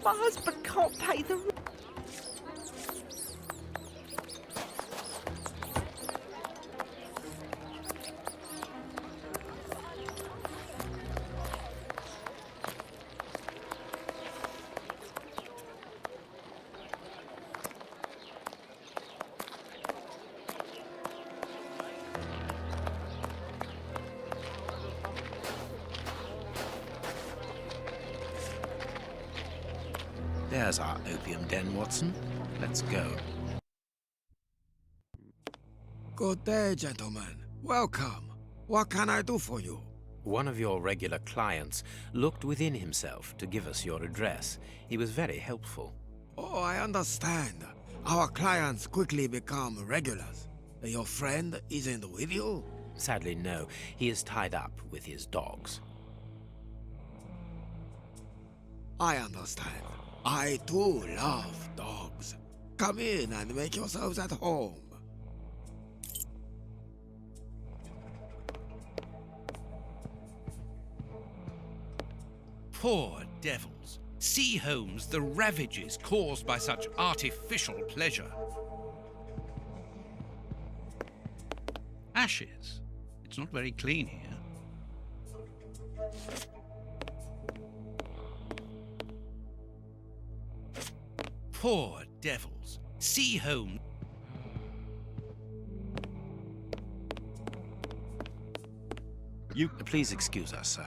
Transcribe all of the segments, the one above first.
My husband can't pay the rent. There's our opium den, Watson. Let's go. Good day, gentlemen. Welcome. What can I do for you? One of your regular clients looked within himself to give us your address. He was very helpful. Oh, I understand. Our clients quickly become regulars. Your friend isn't with you? Sadly, no. He is tied up with his dogs. I understand. I too love dogs. Come in and make yourselves at home. Poor devils. See, Holmes, the ravages caused by such artificial pleasure. Ashes. It's not very clean here. Poor devils. See, Holmes. You... Please excuse us, sir.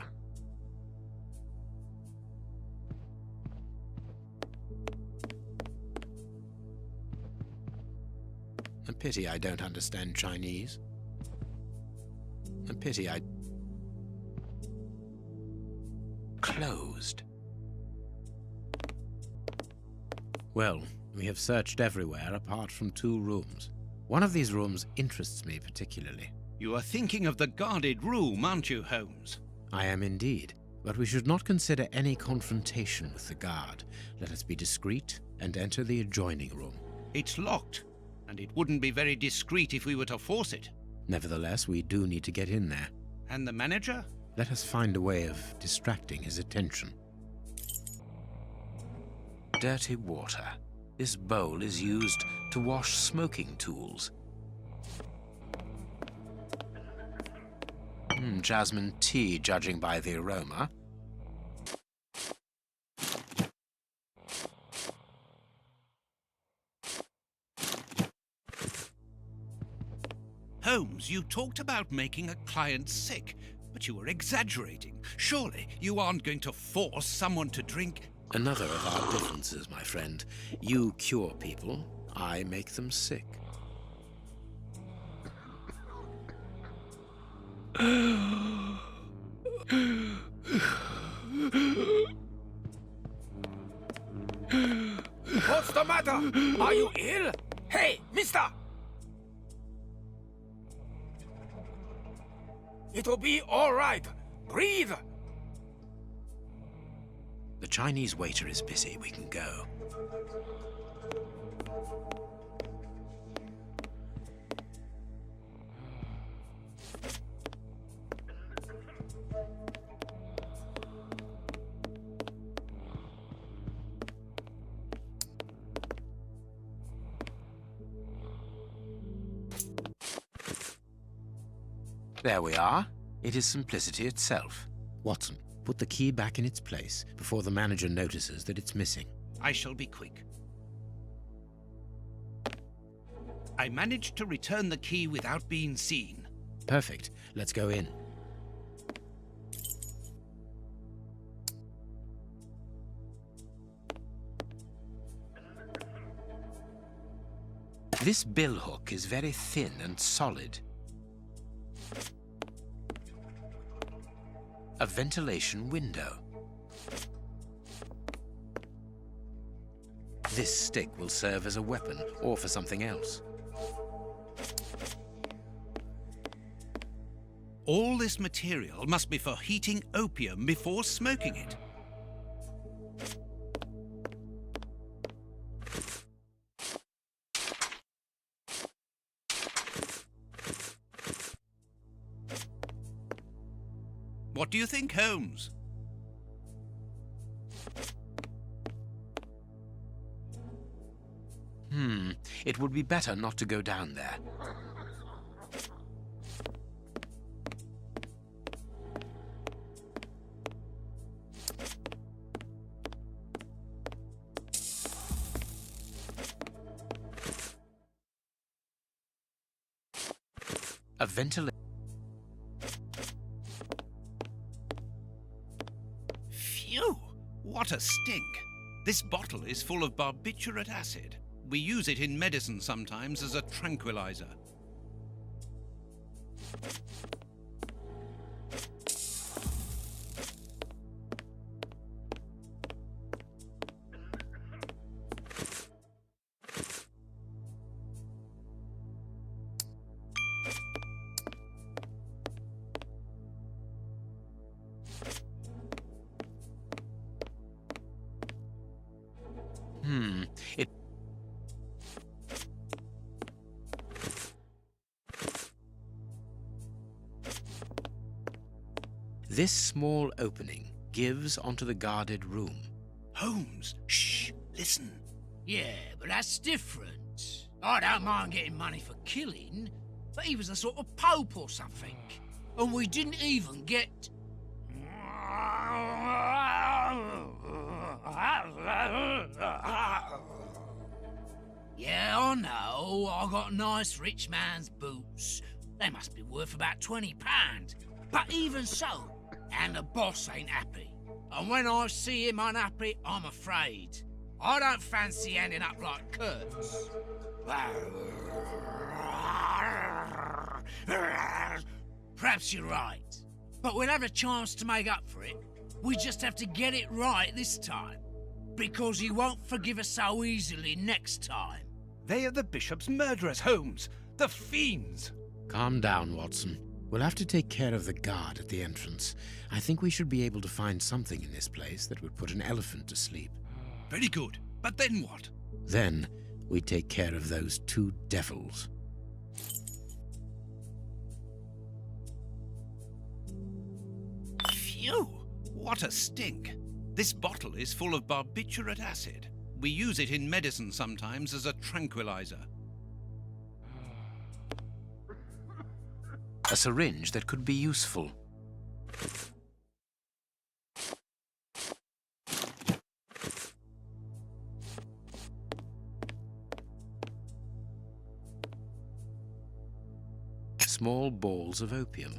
A pity I don't understand Chinese. A pity I... Closed. Well, we have searched everywhere apart from 2 rooms. One of these rooms interests me particularly. You are thinking of the guarded room, aren't you, Holmes? I am indeed, but we should not consider any confrontation with the guard. Let us be discreet and enter the adjoining room. It's locked, and it wouldn't be very discreet if we were to force it. Nevertheless, we do need to get in there. And the manager? Let us find a way of distracting his attention. Dirty water. This bowl is used to wash smoking tools. Jasmine tea, judging by the aroma. Holmes, you talked about making a client sick, but you were exaggerating. Surely you aren't going to force someone to drink... Another of our differences, my friend. You cure people, I make them sick. What's the matter? Are you ill? Hey, mister! It'll be all right. Breathe! The Chinese waiter is busy. We can go. There we are. It is simplicity itself. Watson, put the key back in its place before the manager notices that it's missing. I shall be quick. I managed to return the key without being seen. Perfect. Let's go in. This billhook is very thin and solid. A ventilation window. This stick will serve as a weapon or for something else. All this material must be for heating opium before smoking it. What do you think, Holmes? It would be better not to go down there. A ventilator. Phew! What a stink! This bottle is full of barbiturate acid. We use it in medicine sometimes as a tranquilizer. This small opening gives onto the guarded room. Holmes, shh, listen. Yeah, but that's different. I don't mind getting money for killing, but he was a sort of pope or something. And we didn't even get... Yeah, I know, I got nice rich man's boots. They must be worth about £20. But even so, and the boss ain't happy. And when I see him unhappy, I'm afraid. I don't fancy ending up like Kurtz. Perhaps you're right. But we'll have a chance to make up for it. We just have to get it right this time. Because he won't forgive us so easily next time. They are the bishop's murderers, Holmes. The fiends. Calm down, Watson. We'll have to take care of the guard at the entrance. I think we should be able to find something in this place that would put an elephant to sleep. Very good. But then what? Then we take care of those two devils. Phew! What a stink. This bottle is full of barbiturate acid. We use it in medicine sometimes as a tranquilizer. A syringe that could be useful. Small balls of opium.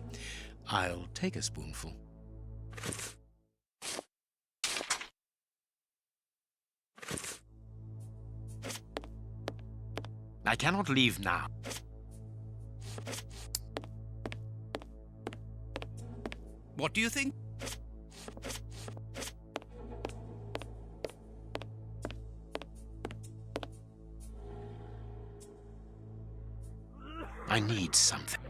I'll take a spoonful. I cannot leave now. What do you think? I need something.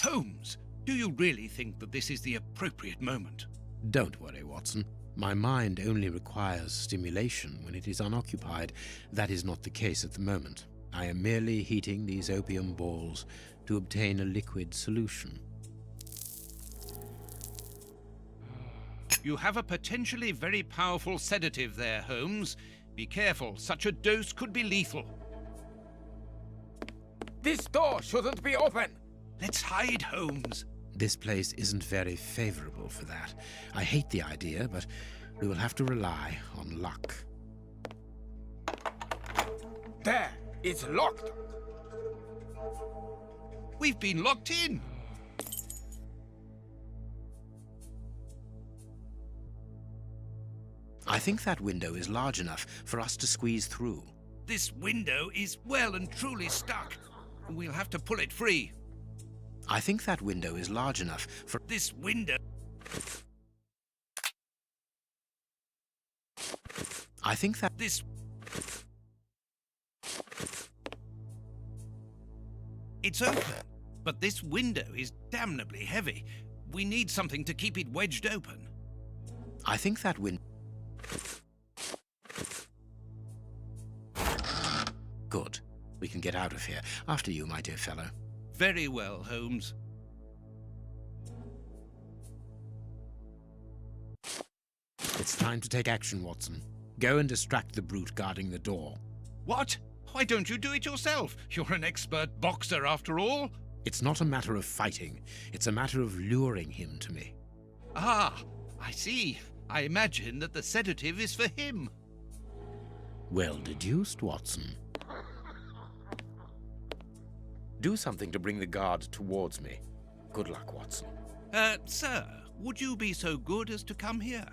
Holmes, do you really think that this is the appropriate moment? Don't worry, Watson. My mind only requires stimulation when it is unoccupied. That is not the case at the moment. I am merely heating these opium balls to obtain a liquid solution. You have a potentially very powerful sedative there, Holmes. Be careful, such a dose could be lethal. This door shouldn't be open. Let's hide, Holmes. This place isn't very favorable for that. I hate the idea, but we will have to rely on luck. There, it's locked. We've been locked in. I think that window is large enough for us to squeeze through. This window is well and truly stuck. We'll have to pull it free. I think that window is large enough for... This window... I think that... This... It's open, but this window is damnably heavy. We need something to keep it wedged open. I think that window... can get out of here. After you, my dear fellow. Very well, Holmes. It's time to take action, Watson. Go and distract the brute guarding the door. What? Why don't you do it yourself? You're an expert boxer, after all. It's not a matter of fighting. It's a matter of luring him to me. Ah, I see. I imagine that the sedative is for him. Well deduced, Watson. Do something to bring the guard towards me. Good luck, Watson. Sir, would you be so good as to come here?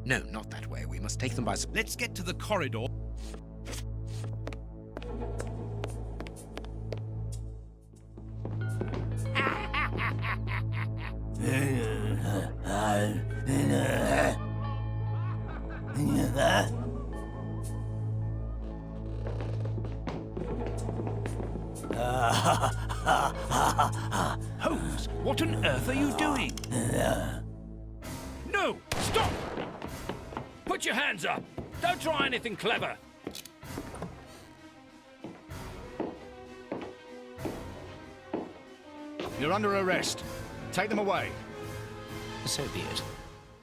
No, not that way. We must take them by... Let's get to the corridor. Holmes, what on earth are you doing? No! Stop! Put your hands up! Don't try anything clever! You're under arrest. Take them away. So be it.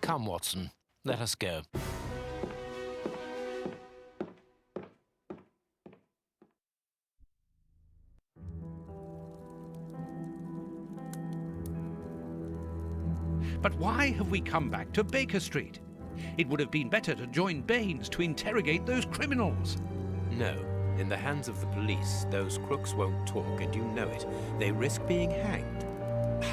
Come, Watson. Let us go. But why have we come back to Baker Street? It would have been better to join Baines to interrogate those criminals. No. In the hands of the police, those crooks won't talk, and you know it. They risk being hanged.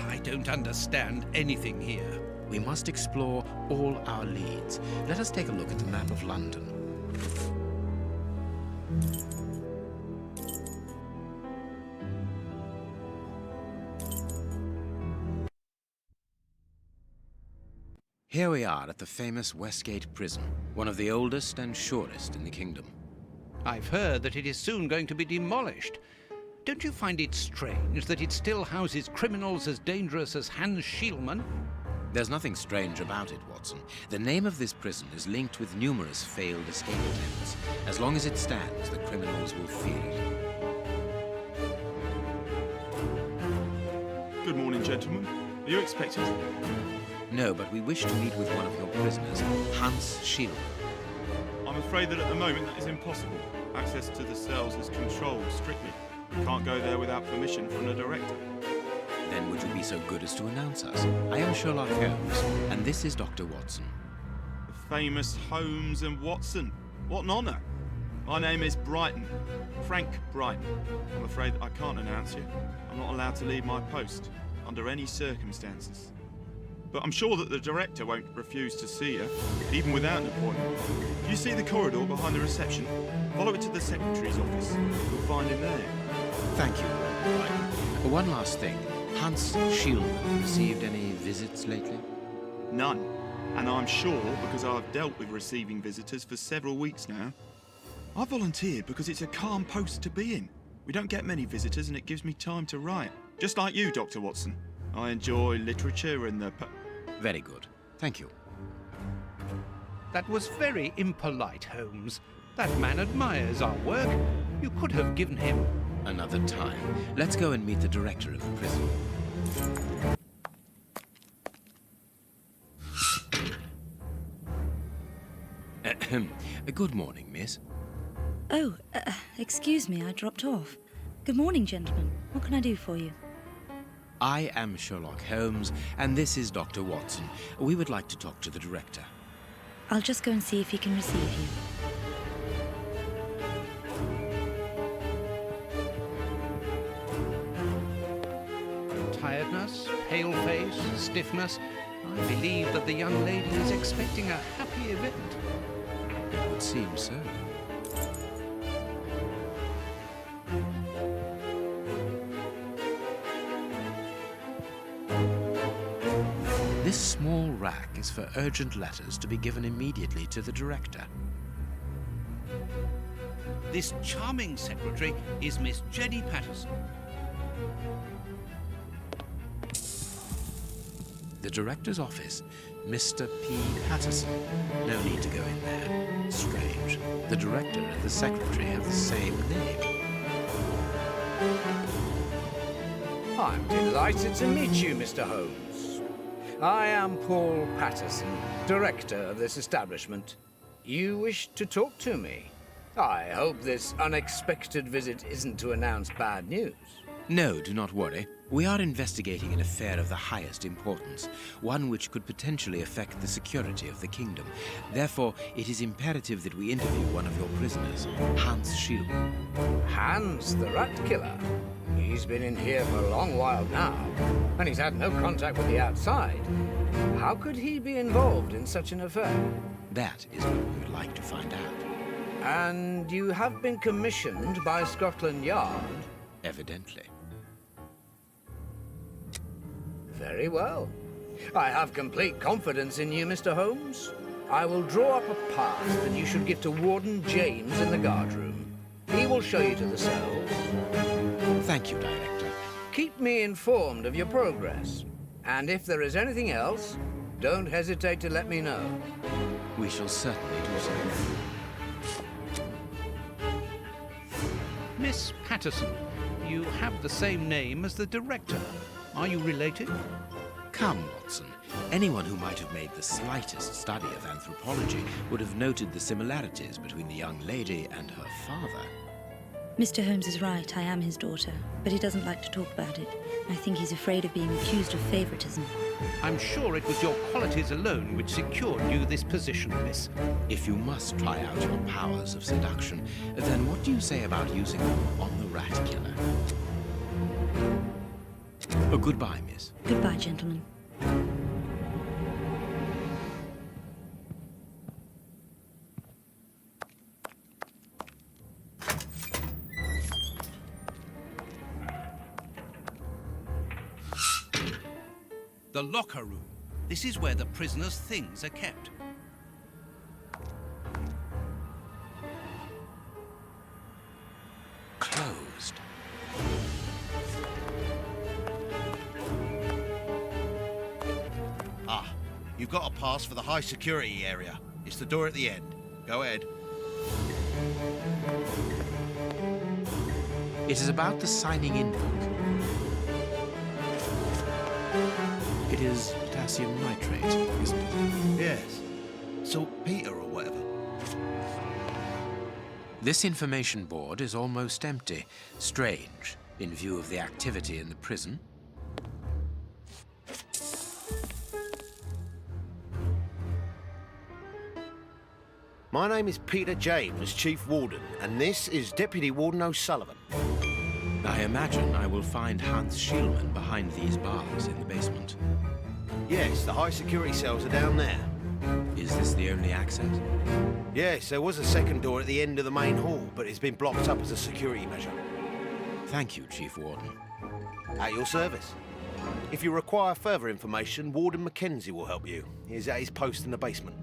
I don't understand anything here. We must explore all our leads. Let us take a look at the map of London. Here we are at the famous Westgate Prison, one of the oldest and surest in the kingdom. I've heard that it is soon going to be demolished. Don't you find it strange that it still houses criminals as dangerous as Hans Schielmann? There's nothing strange about it, Watson. The name of this prison is linked with numerous failed escape attempts. As long as it stands, the criminals will fear it. Good morning, gentlemen. Are you expected? No, but we wish to meet with one of your prisoners, Hans Schielmann. I'm afraid that at the moment that is impossible. Access to the cells is controlled strictly. You can't go there without permission from the director. Then would you be so good as to announce us? I am Sherlock Holmes, and this is Dr. Watson. The famous Holmes and Watson. What an honour. My name is Brighton. Frank Brighton. I'm afraid I can't announce you. I'm not allowed to leave my post, under any circumstances. But I'm sure that the director won't refuse to see you, even without an appointment. You see the corridor behind the reception? Follow it to the secretary's office. You'll find him there. Thank you. Right. One last thing. Hans Schielmann received any visits lately? None. And I'm sure because I've dealt with receiving visitors for several weeks now. I volunteered because it's a calm post to be in. We don't get many visitors and it gives me time to write. Just like you, Dr. Watson. I enjoy literature and the... Very good. Thank you. That was very impolite, Holmes. That man admires our work. You could have given him... Another time. Let's go and meet the director of the prison. Good morning, miss. Oh, excuse me, I dropped off. Good morning, gentlemen. What can I do for you? I am Sherlock Holmes, and this is Dr. Watson. We would like to talk to the director. I'll just go and see if he can receive you. Tiredness, pale face, stiffness. I believe that the young lady is expecting a happy event. It would seem so. This small rack is for urgent letters to be given immediately to the director. This charming secretary is Miss Jenny Patterson. The director's office, Mr. P. Patterson. No need to go in there. Strange. The director and the secretary have the same name. I'm delighted to meet you, Mr. Holmes. I am Paul Patterson, director of this establishment. You wish to talk to me? I hope this unexpected visit isn't to announce bad news. No, do not worry. We are investigating an affair of the highest importance, one which could potentially affect the security of the kingdom. Therefore, it is imperative that we interview one of your prisoners, Hans Schielmann. Hans, the rat killer. He's been in here for a long while now, and he's had no contact with the outside. How could he be involved in such an affair? That is what we would like to find out. And you have been commissioned by Scotland Yard? Evidently. Very well. I have complete confidence in you, Mr. Holmes. I will draw up a pass that you should give to Warden James in the guard room. He will show you to the cells. Thank you, Director. Keep me informed of your progress. And if there is anything else, don't hesitate to let me know. We shall certainly do so. Miss Patterson, you have the same name as the director. Are you related? Come, Watson. Anyone who might have made the slightest study of anthropology would have noted the similarities between the young lady and her father. Mr. Holmes is right, I am his daughter, but he doesn't like to talk about it. I think he's afraid of being accused of favoritism. I'm sure it was your qualities alone which secured you this position, miss. If you must try out your powers of seduction, then what do you say about using them on the rat killer? Oh, goodbye, miss. Goodbye, gentlemen. The locker room. This is where the prisoner's things are kept. Closed. Ah, you've got a pass for the high security area. It's the door at the end. Go ahead. It is about the signing in book. It is potassium nitrate, isn't it? Yes. Saltpeter or whatever. This information board is almost empty. Strange, in view of the activity in the prison. My name is Peter James, Chief Warden, and this is Deputy Warden O'Sullivan. I imagine I will find Hans Schielmann behind these bars in the basement. Yes, the high security cells are down there. Is this the only access? Yes, there was a second door at the end of the main hall, but it's been blocked up as a security measure. Thank you, Chief Warden. At your service. If you require further information, Warden Mackenzie will help you. He's at his post in the basement.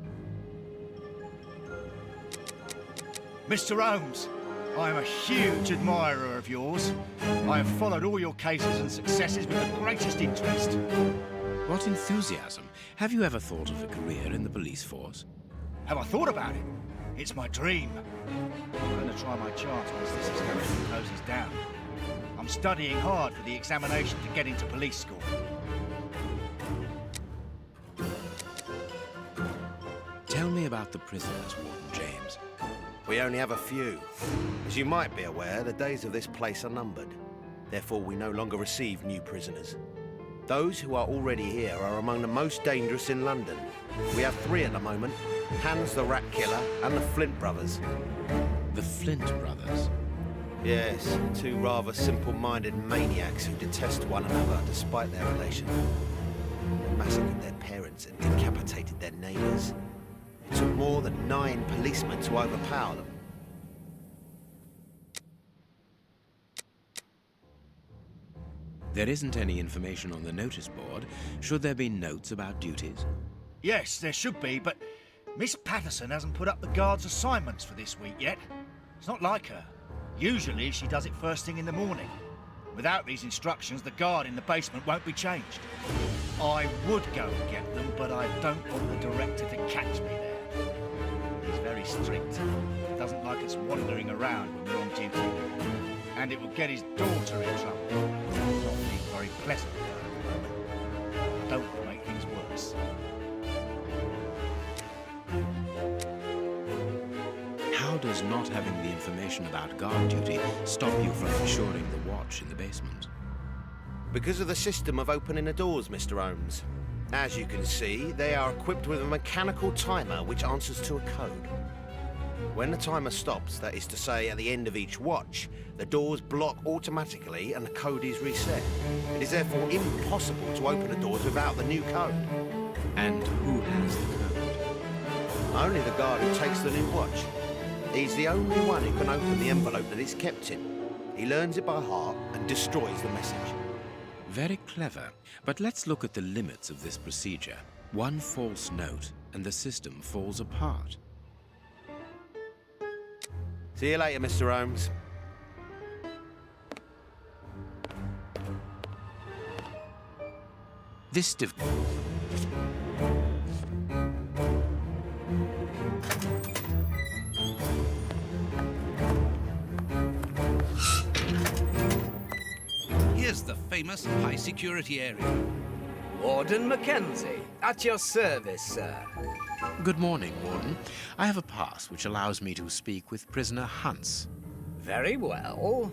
Mr. Holmes, I am a huge admirer of yours. I have followed all your cases and successes with the greatest interest. What enthusiasm. Have you ever thought of a career in the police force? Have I thought about it? It's my dream. I'm going to try my chance once this establishment closes down. I'm studying hard for the examination to get into police school. Tell me about the prisoners, Warden James. We only have a few. As you might be aware, the days of this place are numbered. Therefore, we no longer receive new prisoners. Those who are already here are among the most dangerous in London. We have 3 at the moment. Hans the Rat Killer and the Flint Brothers. The Flint Brothers? Yes, 2 rather simple-minded maniacs who detest one another despite their relation. They massacred their parents and decapitated their neighbours. It took more than 9 policemen to overpower them. There isn't any information on the notice board. Should there be notes about duties? Yes, there should be, but Miss Patterson hasn't put up the guards' assignments for this week yet. It's not like her. Usually she does it first thing in the morning. Without these instructions, the guard in the basement won't be changed. I would go and get them, but I don't want the director to catch me there. He's very strict. He doesn't like us wandering around when we're on duty. And it will get his daughter in trouble. Not being very pleasant for her at the moment. I don't want to make things worse. How does not having the information about guard duty stop you from ensuring the watch in the basement? Because of the system of opening the doors, Mr. Holmes. As you can see, they are equipped with a mechanical timer which answers to a code. When the timer stops, that is to say at the end of each watch, the doors block automatically and the code is reset. It is therefore impossible to open the doors without the new code. And who has the code? Only the guard who takes the new watch. He's the only one who can open the envelope that it's kept in. He learns it by heart and destroys the message. Very clever. But let's look at the limits of this procedure. One false note and the system falls apart. See you later, Mr. Holmes. This Here's the famous high-security area. Warden Mackenzie, at your service, sir. Good morning, Warden. I have a pass which allows me to speak with prisoner Hans. Very well.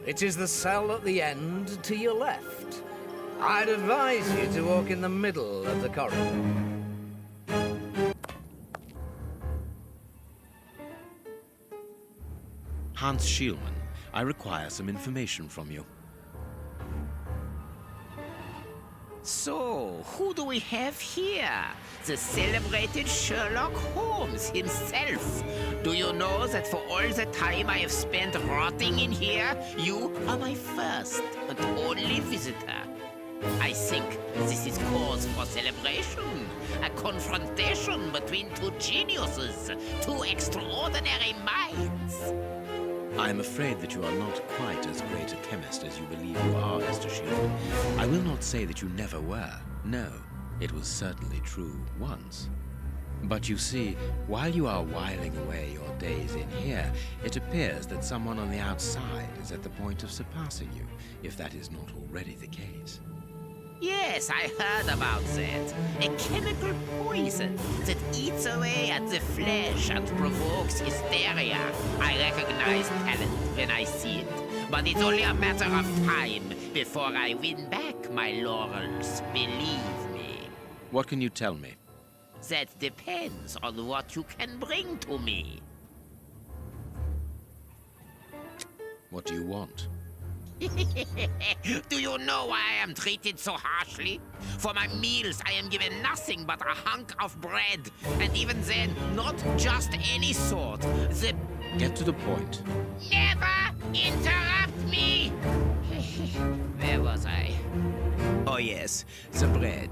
It is the cell at the end to your left. I'd advise you to walk in the middle of the corridor. Hans Schielmann, I require some information from you. So, who do we have here? The celebrated Sherlock Holmes himself. Do you know that for all the time I have spent rotting in here, you are my first and only visitor? I think this is cause for celebration. A confrontation between two geniuses, two extraordinary minds. I am afraid that you are not quite as great a chemist as you believe you are, Mr. Schielmann. I will not say that you never were. No, it was certainly true once. But you see, while you are whiling away your days in here, it appears that someone on the outside is at the point of surpassing you, if that is not already the case. Yes, I heard about that. A chemical poison that eats away at the flesh and provokes hysteria. I recognize talent when I see it, but it's only a matter of time before I win back my laurels, believe me. What can you tell me? That depends on what you can bring to me. What do you want? Do you know why I am treated so harshly? For my meals, I am given nothing but a hunk of bread. And even then, not just any sort. Get to the point. Never interrupt me! Where was I? Oh yes, the bread.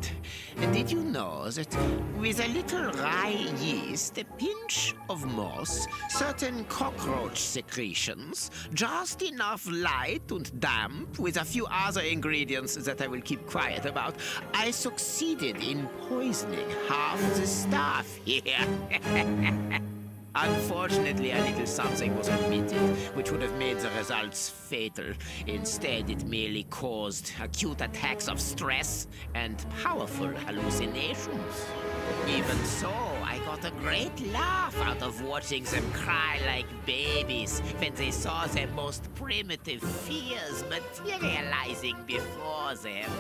Did you know that with a little rye yeast, a pinch of moss, certain cockroach secretions, just enough light and damp, with a few other ingredients that I will keep quiet about, I succeeded in poisoning half the staff here. Unfortunately, a little something was omitted, which would have made the results fatal. Instead, it merely caused acute attacks of stress and powerful hallucinations. Even so, I got a great laugh out of watching them cry like babies when they saw their most primitive fears materializing before them.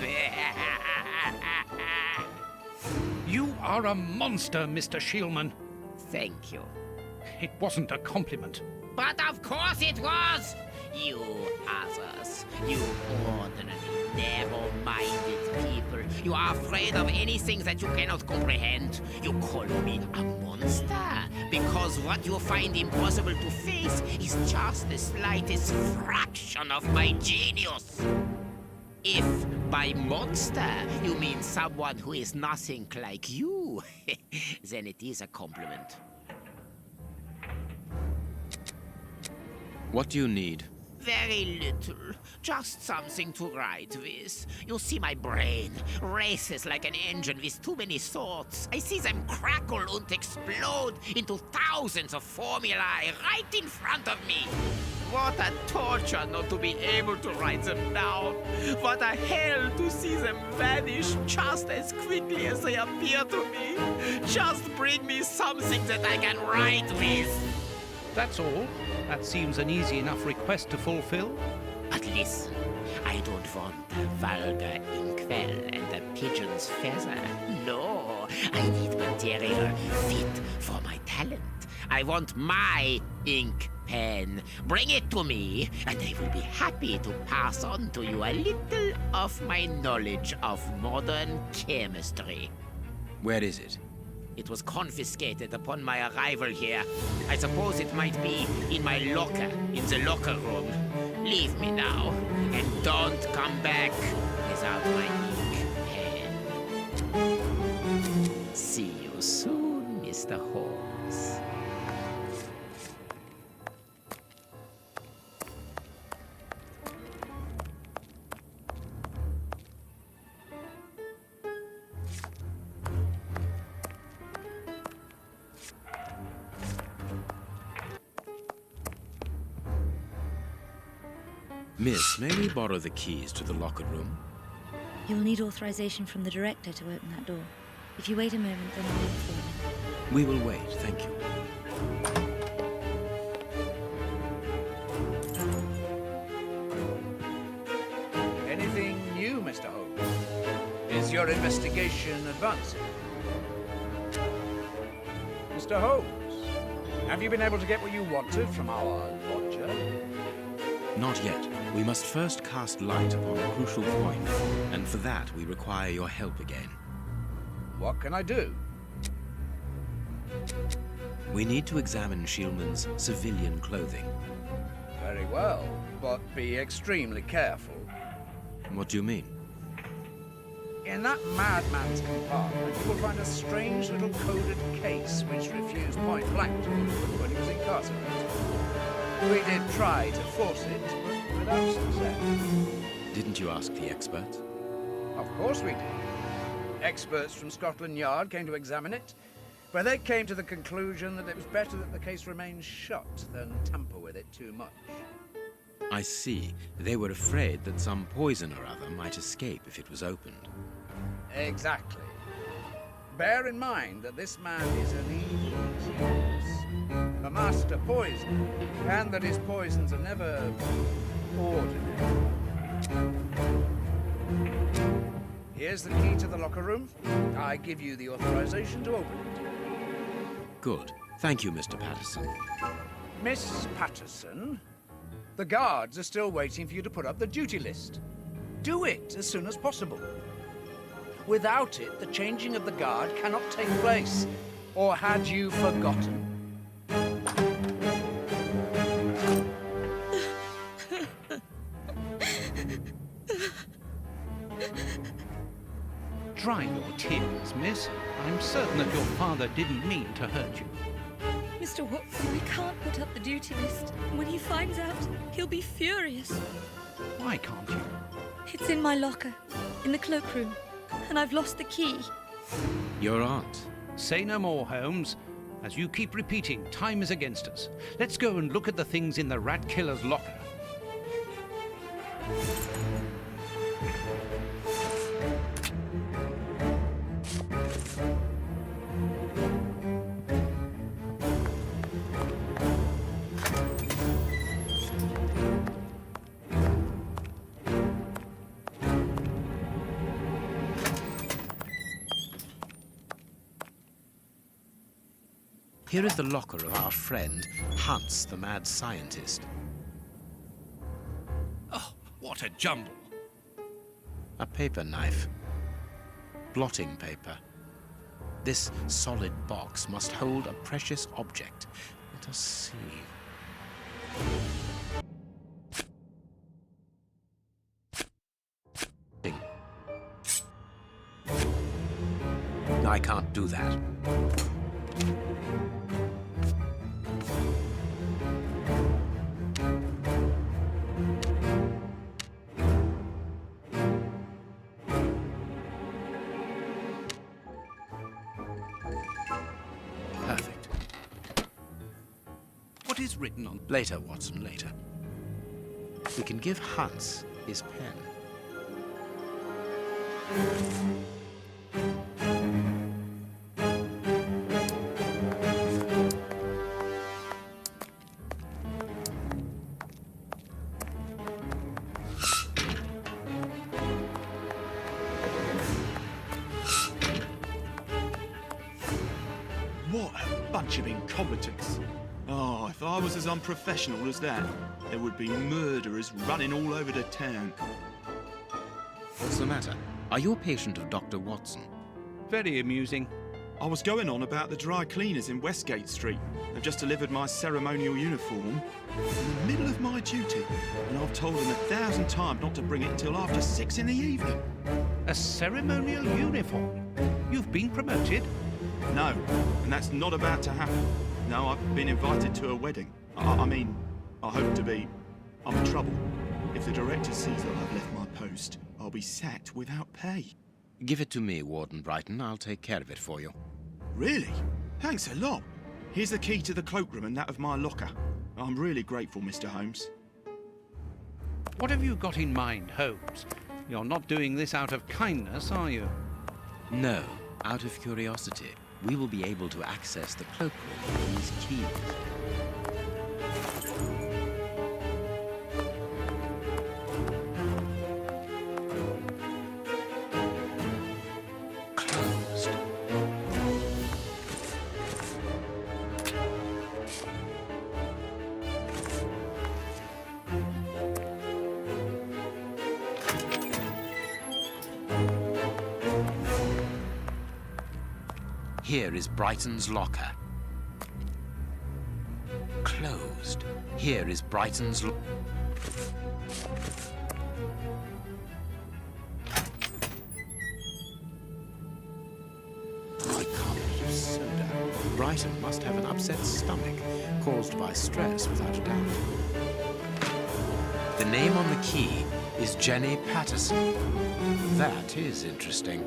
You are a monster, Mr. Schielmann. Thank you. It wasn't a compliment. But of course it was! You others, you ordinary, narrow-minded people, you are afraid of anything that you cannot comprehend. You call me a monster because what you find impossible to face is just the slightest fraction of my genius. If by monster you mean someone who is nothing like you, then it is a compliment. What do you need? Very little. Just something to write with. You see, my brain races like an engine with too many thoughts. I see them crackle and explode into thousands of formulae right in front of me. What a torture not to be able to write them down. What a hell to see them vanish just as quickly as they appear to me. Just bring me something that I can write with. That's all. That seems an easy enough request to fulfill. But listen, I don't want the vulgar inkwell and the pigeon's feather. No, I need material fit for my talent. I want my ink pen. Bring it to me, and I will be happy to pass on to you a little of my knowledge of modern chemistry. Where is it? It was confiscated upon my arrival here. I suppose it might be in my locker, in the locker room. Leave me now, and don't come back without my ink pen. See you soon, Mr. Holmes. Miss, may we borrow the keys to the locker room? You'll need authorization from the director to open that door. If you wait a moment, then I'll inform him. We will wait, thank you. Anything new, Mr. Holmes? Is your investigation advancing? Mr. Holmes, have you been able to get what you wanted from our lodger? Not yet. We must first cast light upon a crucial point, and for that we require your help again. What can I do? We need to examine Shieldman's civilian clothing. Very well, but be extremely careful. What do you mean? In that madman's compartment, you will find a strange little coded case which refused point blank to open when he was incarcerated. We did try to force it, but without success. Didn't you ask the experts? Of course we did. Experts from Scotland Yard came to examine it, but they came to the conclusion that it was better that the case remained shut than tamper with it too much. I see. They were afraid that some poison or other might escape if it was opened. Exactly. Bear in mind that this man is an evil genius, a master poisoner, and that his poisons are never ordinary. Here's the key to the locker room. I give you the authorization to open it. Good. Thank you, Mr. Patterson. Miss Patterson, the guards are still waiting for you to put up the duty list. Do it as soon as possible. Without it, the changing of the guard cannot take place. Or had you forgotten? Dry your tears, miss. I'm certain that your father didn't mean to hurt you. Mr. Watson, we can't put up the duty list. When he finds out, he'll be furious. Why can't you? It's in my locker, in the cloakroom, and I've lost the key. Your aunt. Say no more, Holmes. As you keep repeating, time is against us. Let's go and look at the things in the rat killer's locker. Here is the locker of our friend, Hans, the mad scientist. Oh, what a jumble. A paper knife. Blotting paper. This solid box must hold a precious object. Let us see. I can't do that. is written on... Later, Watson, later. We can give Hans his pen. What a bunch of incompetents. Oh, if I was as unprofessional as that, there would be murderers running all over the town. What's the matter? Are you a patient of Dr. Watson? Very amusing. I was going on about the dry cleaners in Westgate Street. They've just delivered my ceremonial uniform in the middle of my duty, and I've told them 1,000 times not to bring it until after 6 in the evening. A ceremonial uniform? You've been promoted? No, and that's not about to happen. No, I've been invited to a wedding. I mean, I hope to be. I'm in trouble. If the director sees that I've left my post, I'll be sacked without pay. Give it to me, Warden Brighton. I'll take care of it for you. Really? Thanks a lot. Here's the key to the cloakroom and that of my locker. I'm really grateful, Mr. Holmes. What have you got in mind, Holmes? You're not doing this out of kindness, are you? No, out of curiosity. We will be able to access the cloakroom with these keys. Closed. Here is Brighton's locker. Closed. Here is Brighton's locker. Bicarbonate of soda. Brighton must have an upset stomach, caused by stress without a doubt. The name on the key is Jenny Patterson. That is interesting.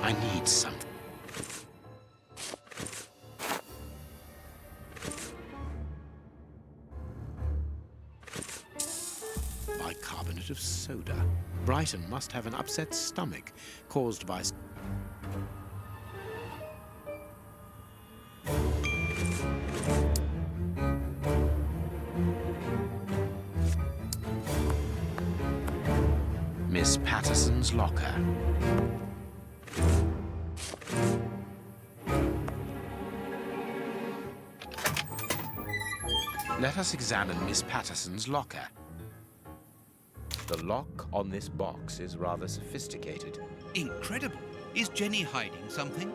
I need something. Bicarbonate of soda. Brighton must have an upset stomach caused by... Miss Patterson's locker. Let us examine Miss Patterson's locker. The lock on this box is rather sophisticated. Incredible. Is Jenny hiding something?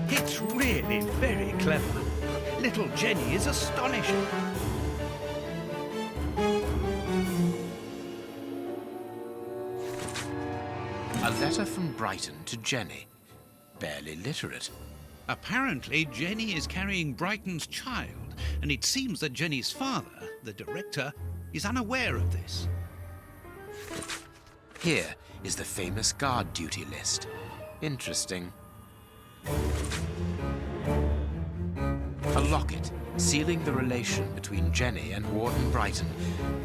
It's really very clever. Little Jenny is astonishing. A letter from Brighton to Jenny. Barely literate. Apparently, Jenny is carrying Brighton's child, and it seems that Jenny's father, the director, is unaware of this. Here is the famous guard duty list. Interesting. A locket sealing the relation between Jenny and Warden Brighton.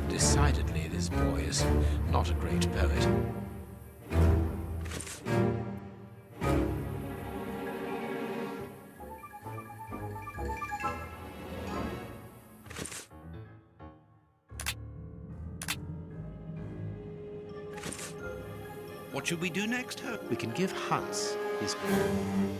Decidedly, this boy is not a great poet. What should we do next, Ho? We can give Hans his pen.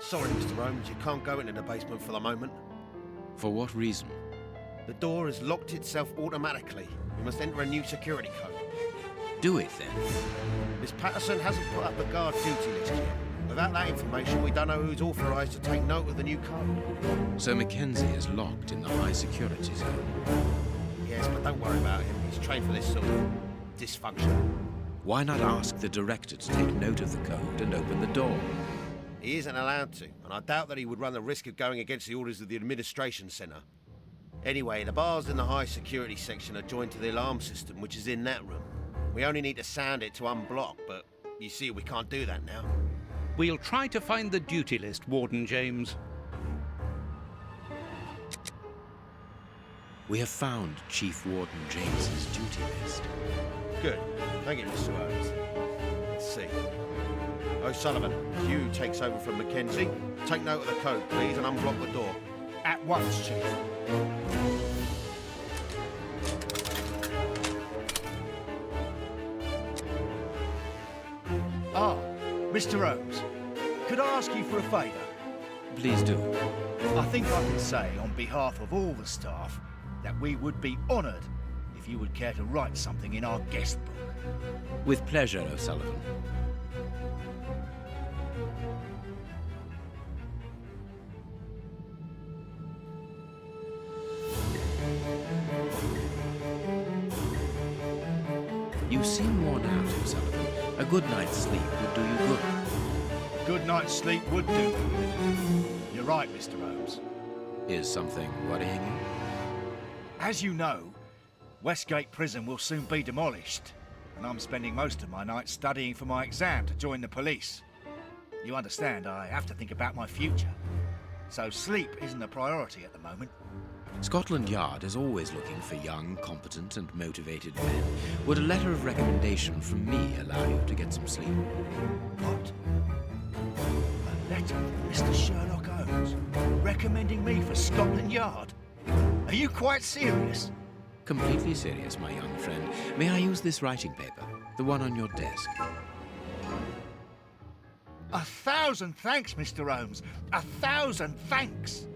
Sorry, Mr. Holmes, you can't go into the basement for the moment. For what reason? The door has locked itself automatically. We must enter a new security code. Do it, then. Miss Patterson hasn't put up a guard duty list yet. Without that information, we don't know who's authorised to take note of the new code. So Mackenzie is locked in the high security zone. Yes, but don't worry about him. He's trained for this sort of dysfunction. Why not ask the director to take note of the code and open the door? He isn't allowed to, and I doubt that he would run the risk of going against the orders of the administration centre. Anyway, the bars in the high security section are joined to the alarm system, which is in that room. We only need to sound it to unblock, but you see, we can't do that now. We'll try to find the duty list, Warden James. We have found Chief Warden James's duty list. Good. Thank you, Mr. Owens. Let's see. O'Sullivan, Hugh takes over from Mackenzie. Take note of the code, please, and unblock the door. At once, Chief. Ah, Mr. Holmes, could I ask you for a favour? Please do. I think I can say on behalf of all the staff that we would be honoured if you would care to write something in our guest book. With pleasure, O'Sullivan. You seem worn out, O'Sullivan. A good night's sleep would do you good. A good night's sleep would do me good. You're right, Mr. Holmes. Is something worrying you? As you know, Westgate Prison will soon be demolished, and I'm spending most of my nights studying for my exam to join the police. You understand, I have to think about my future. So sleep isn't a priority at the moment. Scotland Yard is always looking for young, competent and motivated men. Would a letter of recommendation from me allow you to get some sleep? What? A letter from Mr. Sherlock Holmes recommending me for Scotland Yard? Are you quite serious? Completely serious, my young friend. May I use this writing paper? The one on your desk. 1,000 thanks, Mr. Holmes. 1,000 thanks.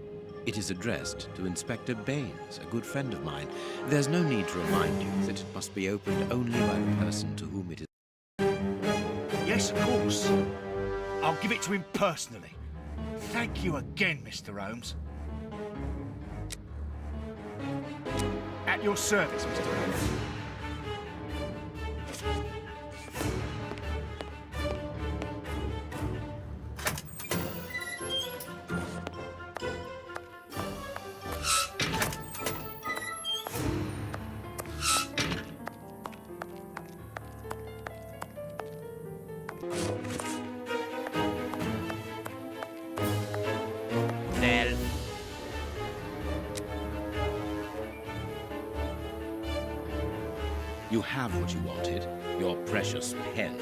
It is addressed to Inspector Baines, a good friend of mine. There's no need to remind you that it must be opened only by the person to whom it is. Yes, of course. I'll give it to him personally. Thank you again, Mr. Holmes. At your service, Mr. Holmes. You have what you wanted, your precious pen.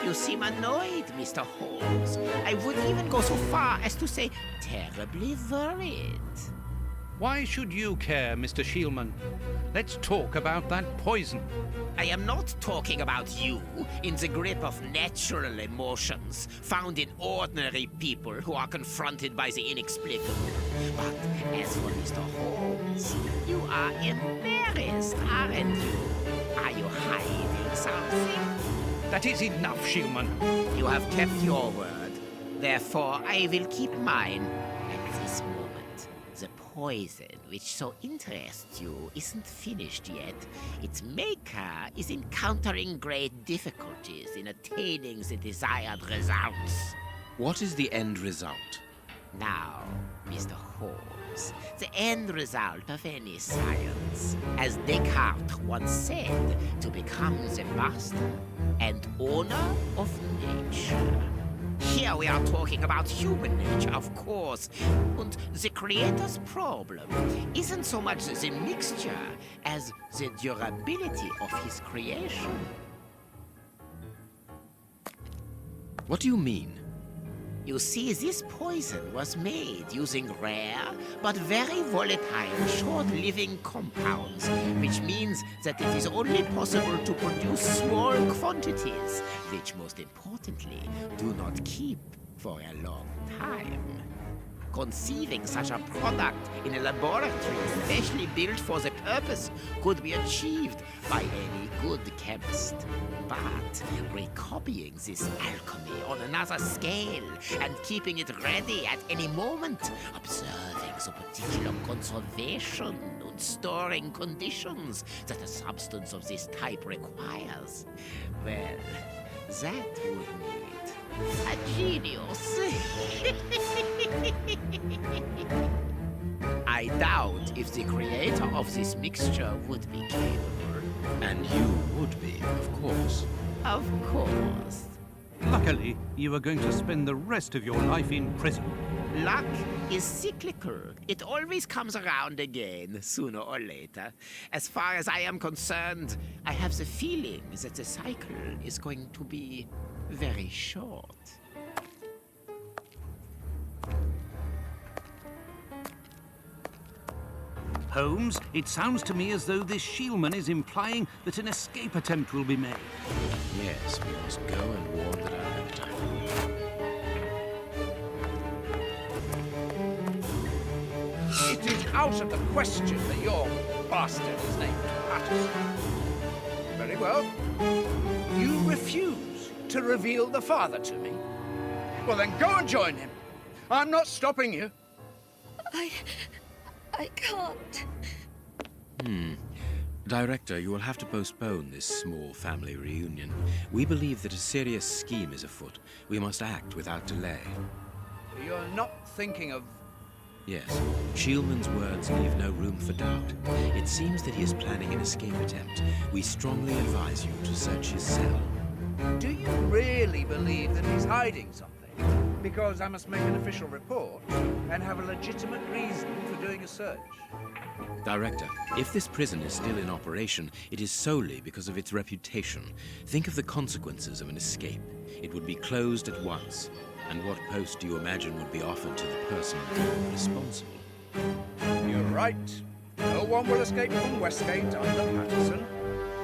You seem annoyed, Mr. Holmes. I would even go so far as to say terribly worried. Why should you care, Mr. Shielman? Let's talk about that poison. I am not talking about you in the grip of natural emotions found in ordinary people who are confronted by the inexplicable. But as for Mr. Holmes, you are embarrassed, aren't you? Are you hiding something? That is enough, Shielman. You have kept your word. Therefore, I will keep mine. At this moment, the poison which so interests you isn't finished yet. Its maker is encountering great difficulties in attaining the desired results. What is the end result? Now, Mr. Holmes, the end result of any science, as Descartes once said, to become the master and owner of nature. Here we are talking about human nature, of course. And the creator's problem isn't so much the mixture as the durability of his creation. What do you mean? You see, this poison was made using rare but very volatile short-living compounds, which means that it is only possible to produce small quantities, which most importantly do not keep for a long time. conceiving such a product in a laboratory specially built for the purpose could be achieved by any good chemist. But recopying this alchemy on another scale and keeping it ready at any moment, observing the particular conservation and storing conditions that a substance of this type requires, well, that would need a genius. I doubt if the creator of this mixture would be capable. And you would be, of course. Of course. Luckily, you are going to spend the rest of your life in prison. Luck is cyclical. It always comes around again, sooner or later. As far as I am concerned, I have the feeling that the cycle is going to be very short. Holmes, it sounds to me as though this Shielman is implying that an escape attempt will be made. Yes, we must go and warn the director. It is out of the question that your bastard is named Patterson. Very well. You refuse to reveal the father to me. Well, then go and join him. I'm not stopping you. I can't. Director, you will have to postpone this small family reunion. We believe that a serious scheme is afoot. We must act without delay. You're not thinking of... Yes, Shielman's words leave no room for doubt. It seems that he is planning an escape attempt. We strongly advise you to search his cell. Do you really believe that he's hiding something? Because I must make an official report and have a legitimate reason for doing a search. Director, if this prison is still in operation, it is solely because of its reputation. Think of the consequences of an escape. It would be closed at once. And what post do you imagine would be offered to the person responsible? You're right. No one will escape from Westgate under Patterson.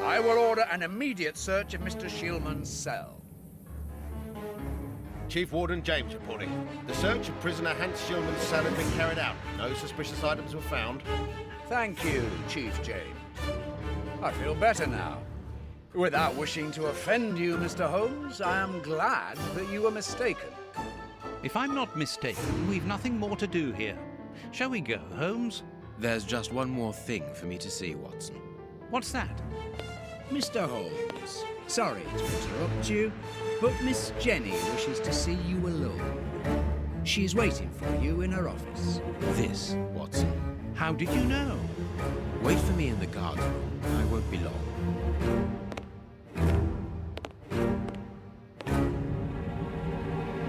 I will order an immediate search of Mr. Shielman's cell. Chief Warden James reporting. The search of prisoner Hans Shielman's cell has been carried out. No suspicious items were found. Thank you, Chief James. I feel better now. Without wishing to offend you, Mr. Holmes, I am glad that you were mistaken. If I'm not mistaken, we've nothing more to do here. Shall we go, Holmes? There's just one more thing for me to see, Watson. What's that? Mr. Holmes, sorry to interrupt you, but Miss Jenny wishes to see you alone. She is waiting for you in her office. This, Watson. How did you know? Wait for me in the guard room. I won't be long.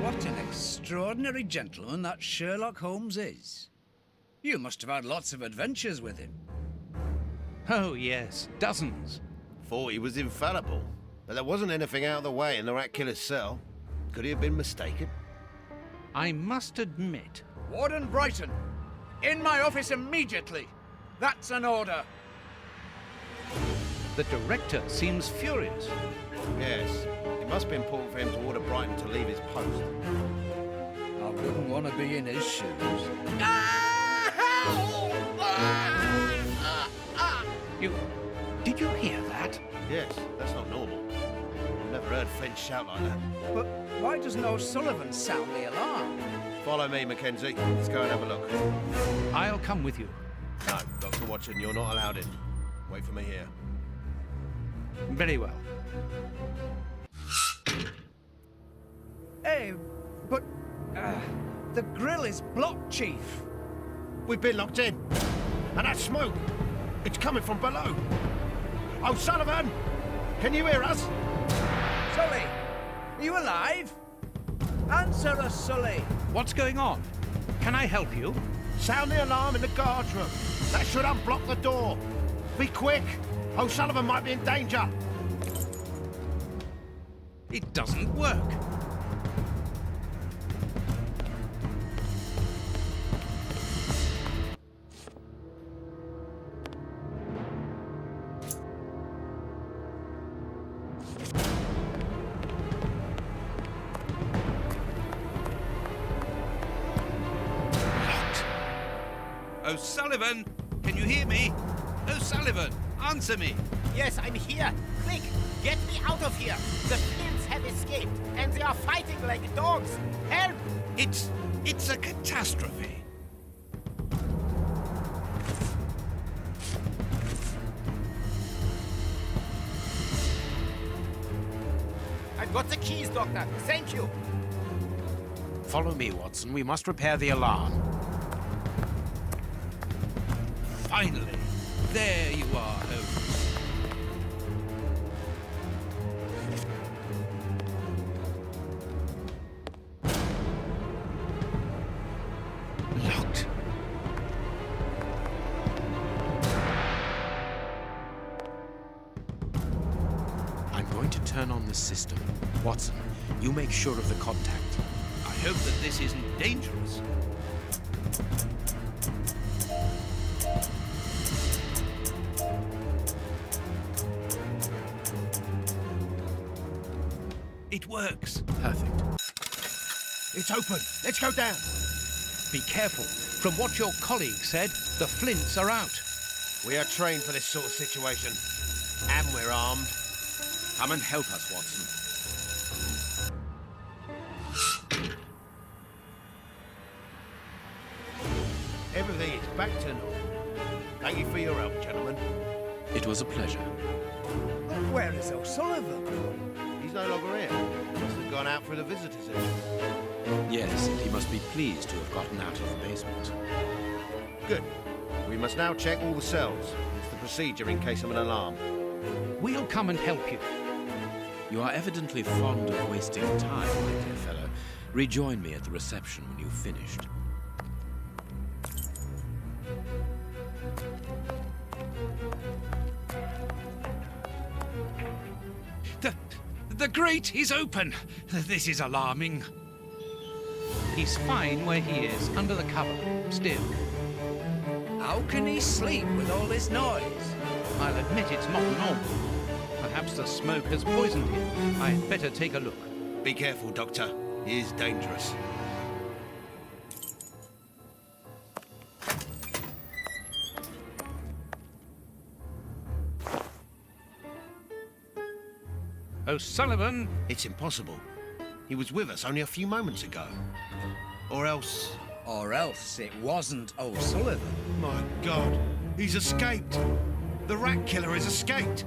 What an extraordinary gentleman that Sherlock Holmes is. You must have had lots of adventures with him. Oh, yes, dozens. Thought he was infallible, but there wasn't anything out of the way in the rat killer's cell. Could he have been mistaken? I must admit... Warden Brighton, in my office immediately. That's an order. The director seems furious. Yes, it must be important for him to order Brighton to leave his post. I wouldn't want to be in his shoes. Did you hear that? Yes, that's not normal. I've never heard Finch shout like that. But why doesn't O'Sullivan sound the alarm? Follow me, Mackenzie. Let's go and have a look. I'll come with you. No, Dr. Watson, you're not allowed in. Wait for me here. Very well. Hey, but the grill is blocked, Chief. We've been locked in. And that smoke, it's coming from below. O'Sullivan, can you hear us? Sully, are you alive? Answer us, Sully. What's going on? Can I help you? Sound the alarm in the guard's room. That should unblock the door. Be quick. O'Sullivan might be in danger. It doesn't work. O'Sullivan, can you hear me? O'Sullivan, answer me. Yes, I'm here. Quick, get me out of here. The Flints have escaped, and they are fighting like dogs. Help! It's a catastrophe. I've got the keys, Doctor. Thank you. Follow me, Watson. We must repair the alarm. Finally, there you are, Holmes. Locked. I'm going to turn on the system. Watson, you make sure of the contact. I hope that this isn't dangerous. It works. Perfect. It's open. Let's go down. Be careful. From what your colleague said, the Flints are out. We are trained for this sort of situation. And we're armed. Come and help us, Watson. Everything is back to normal. Thank you for your help, gentlemen. It was a pleasure. Where is O'Sullivan? He's no longer here. He must have gone out for the visitors' inn. Yes, and he must be pleased to have gotten out of the basement. Good. We must now check all the cells. It's the procedure in case of an alarm. We'll come and help you. You are evidently fond of wasting time, my dear fellow. Rejoin me at the reception when you've finished. The grate is open. This is alarming. He's fine where he is, under the cover, still. How can he sleep with all this noise? I'll admit it's not normal. Perhaps the smoke has poisoned him. I'd better take a look. Be careful, Doctor. He is dangerous. O'Sullivan! It's impossible. He was with us only a few moments ago. Or else... Or else it wasn't O'Sullivan. My God, he's escaped. The rat killer has escaped.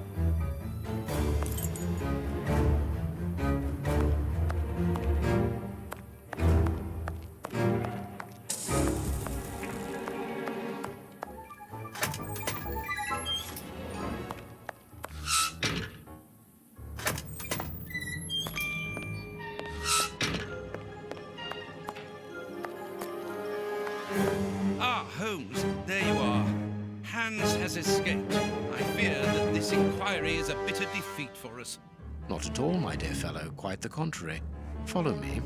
Ah, Holmes, there you are. Hans has escaped. I fear that this inquiry is a bitter defeat for us. Not at all, my dear fellow. Quite the contrary. Follow me.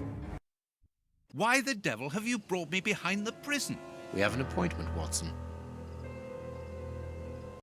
Why the devil have you brought me behind the prison? We have an appointment, Watson.